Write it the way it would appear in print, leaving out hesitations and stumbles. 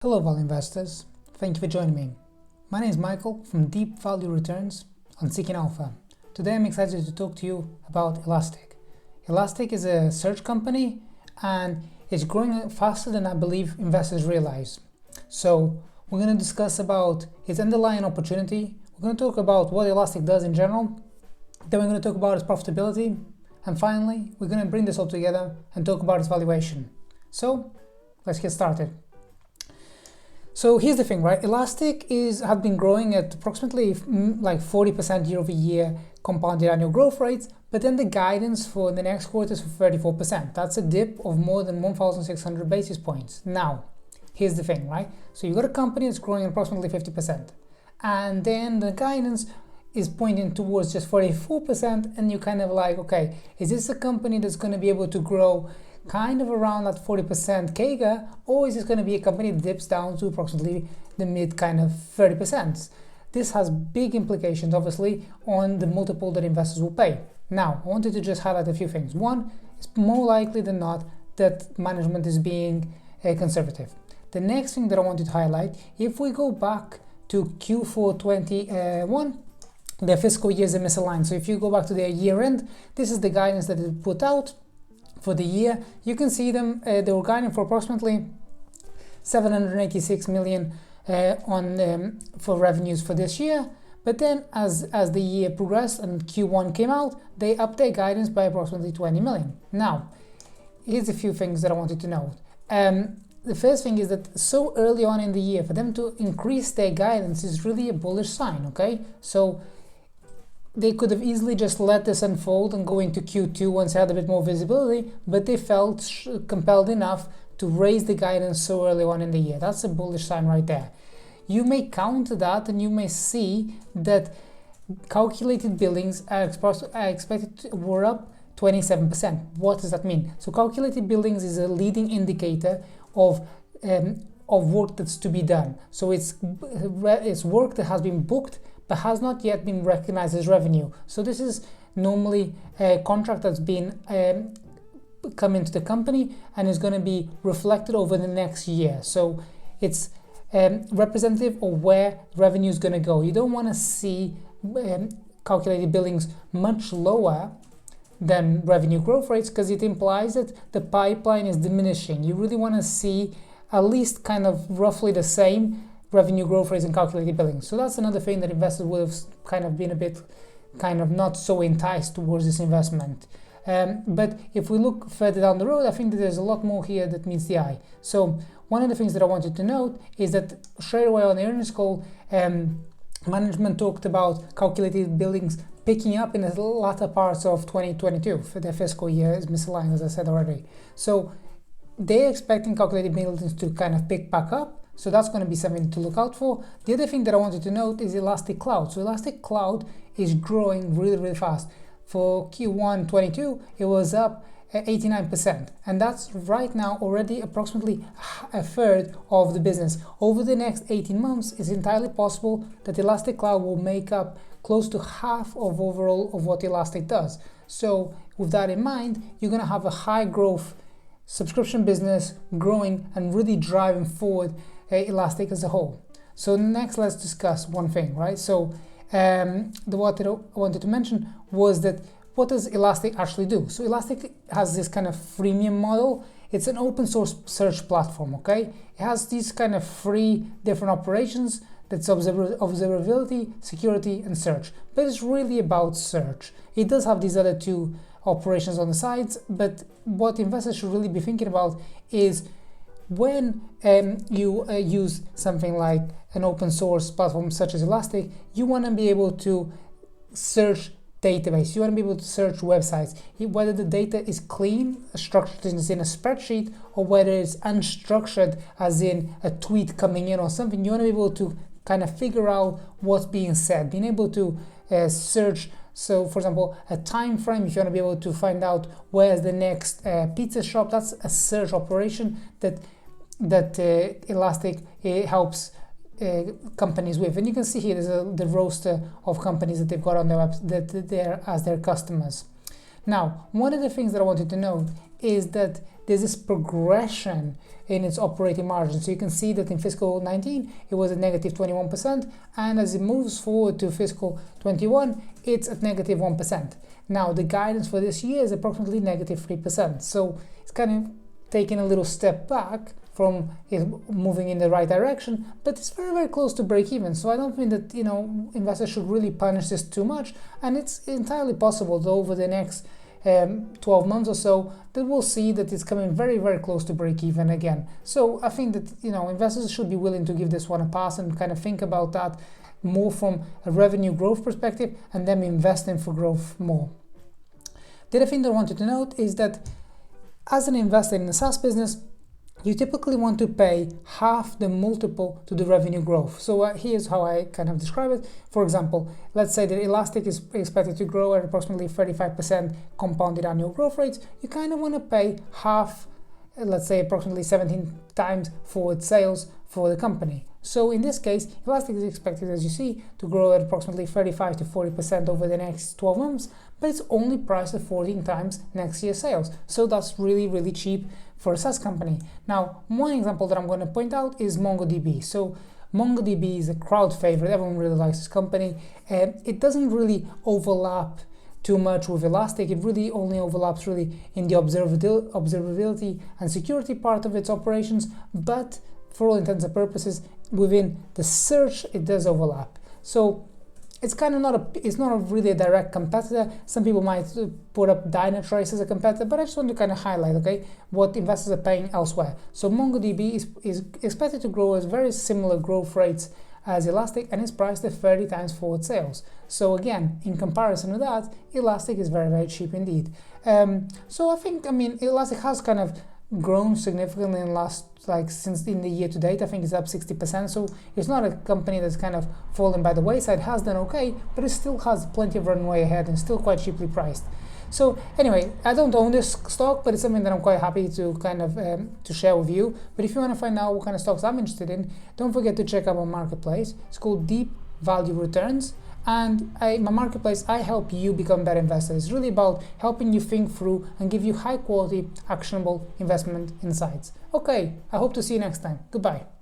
Hello, Value investors. Thank you for joining me. My name is Michael from Deep Value Returns on Seeking Alpha. Today I'm excited to talk to you about Elastic. Elastic is a search company and it's growing faster than I believe investors realize. So we're going to discuss about its underlying opportunity. We're going to talk about what Elastic does in general. Then we're going to talk about its profitability. And finally, we're going to bring this all together and talk about its valuation. So let's get started. So here's the thing, right? Elastic has been growing at approximately like 40% year over year compounded annual growth rates, but then the guidance for the next quarter is for 34%. That's a dip of more than 1,600 basis points. Now, here's the thing, right? So you've got a company that's growing at approximately 50%, and then the guidance is pointing towards just 44%, and you're kind of like, okay, is this a company that's going to be able to grow kind of around that 40% CAGR, or is this going to be a company that dips down to approximately the mid kind of 30%? This has big implications, obviously, on the multiple that investors will pay. Now, I wanted to just highlight a few things. One, it's more likely than not that management is being conservative. The next thing that I wanted to highlight, if we go back to Q4 21, their fiscal years are misaligned. So if you go back to their year end, this is the guidance that they put out for the year. You can see them, they were guiding for approximately 786 million for revenues for this year. But then as the year progressed and Q1 came out, they upped their guidance by approximately 20 million. Now, here's a few things that I wanted to note. The first thing is that so early on in the year, for them to increase their guidance is really a bullish sign, okay? So they could have easily just let this unfold and go into Q2 once they had a bit more visibility, but they felt compelled enough to raise the guidance so early on in the year. That's a bullish sign right there. You may counter that and you may see that calculated billings are expected were up 27%. What does that mean? So calculated billings is a leading indicator of work that's to be done. So it's work that has been booked but has not yet been recognized as revenue. So this is normally a contract that's been come into the company and is going to be reflected over the next year. So it's representative of where revenue is going to go. You don't want to see calculated billings much lower than revenue growth rates because it implies that the pipeline is diminishing. You really want to see at least kind of roughly the same revenue growth rates and calculated billings. So that's another thing that investors would have kind of been a bit kind of not so enticed towards this investment. But if we look further down the road, I think that there's a lot more here that meets the eye. So one of the things that I wanted to note is that straight away on the earnings call, management talked about calculated billings picking up in the latter parts of 2022 for their fiscal year is misaligned, as I said already. So they're expecting calculated billings to kind of pick back up. So that's going to be something to look out for. The other thing that I wanted to note is Elastic Cloud. So Elastic Cloud is growing really, really fast. For Q1 22, it was up 89%. And that's right now already approximately a third of the business. Over the next 18 months, it's entirely possible that Elastic Cloud will make up close to half of overall of what Elastic does. So with that in mind, you're going to have a high growth subscription business growing and really driving forward Elastic as a whole. So next, let's discuss one thing, right? So what I wanted to mention was that what does Elastic actually do? So Elastic has this kind of freemium model. It's an open source search platform, okay? It has these kind of three different operations. That's observability, security, and search. But it's really about search. It does have these other two operations on the sides, but what investors should really be thinking about is when you use something like an open source platform such as Elastic, you want to be able to search database. You want to be able to search websites, whether the data is clean, structured as in a spreadsheet, or whether it's unstructured as in a tweet coming in or something. You want to be able to kind of figure out what's being said, being able to search. So for example, a time frame, if you want to be able to find out where's the next pizza shop, that's a search operation that Elastic helps companies with. And you can see here there's the roster of companies that they've got on their website that they're as their customers. Now, one of the things that I wanted to note is that there's this progression in its operating margin. So you can see that in fiscal 19, it was at negative 21%, and as it moves forward to fiscal 21, it's at negative 1%. Now, the guidance for this year is approximately negative 3%. So it's kind of taking a little step back from it moving in the right direction, but it's very, very close to break even. So I don't think that, investors should really punish this too much. And it's entirely possible that over the next 12 months or so, that we'll see that it's coming very, very close to break even again. So I think that, investors should be willing to give this one a pass and kind of think about that more from a revenue growth perspective and then investing for growth more. The other thing that I wanted to note is that as an investor in a SaaS business, you typically want to pay half the multiple to the revenue growth. So here's how I kind of describe it. For example, let's say that Elastic is expected to grow at approximately 35% compounded annual growth rates. You kind of want to pay half, let's say approximately 17 times forward sales for the company. So in this case, Elastic is expected, as you see, to grow at approximately 35 to 40% over the next 12 months, but it's only priced at 14 times next year's sales. So that's really, really cheap for a SaaS company. Now, one example that I'm going to point out is MongoDB. So MongoDB is a crowd favorite. Everyone really likes this company. It doesn't really overlap too much with Elastic. It really only overlaps really in the observability and security part of its operations, but for all intents and purposes, within the search, it does overlap. So it's kind of it's not really a direct competitor. Some people might put up Dynatrace as a competitor, but I just want to kind of highlight, okay, what investors are paying elsewhere. So MongoDB is expected to grow at very similar growth rates as Elastic, and is priced at 30 times forward sales. So again, in comparison to that, Elastic is very, very cheap indeed. So I think, Elastic has kind of grown significantly in since in the year to date. I think it's up 60%. So it's not a company that's kind of fallen by the wayside. It has done okay, but it still has plenty of runway ahead and still quite cheaply priced. So anyway, I don't own this stock, but it's something that I'm quite happy to kind of to share with you. But if you want to find out what kind of stocks I'm interested in, don't forget to check out my marketplace. It's called Deep Value Returns. And my marketplace, I help you become better investors. It's really about helping you think through and give you high quality, actionable investment insights. Okay, I hope to see you next time. Goodbye.